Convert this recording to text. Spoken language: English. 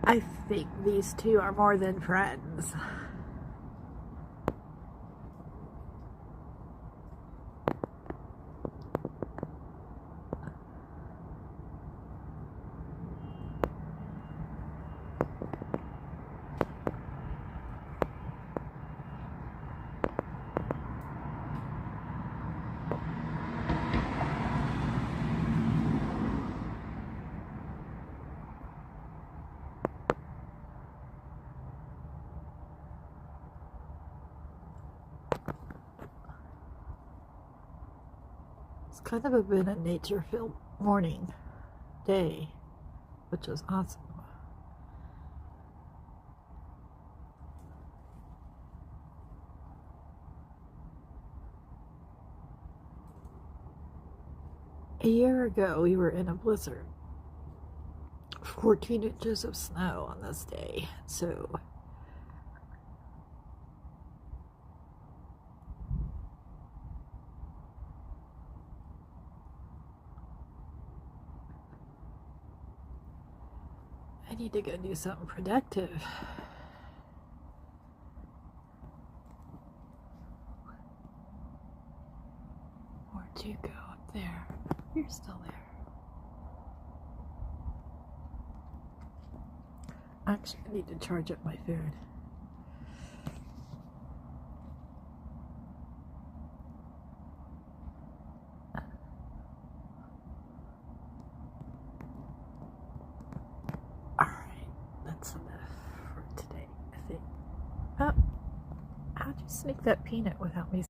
I think these two are more than friends. It's kind of been a nature-filled morning, day, which was awesome. A year ago, we were in a blizzard. 14 inches of snow on this day, so I need to go do something productive. Where'd you go? Up there. You're still there. Actually, I need to charge up my phone. Alright, that's enough for today, I think. Oh, how'd you sneak that peanut without me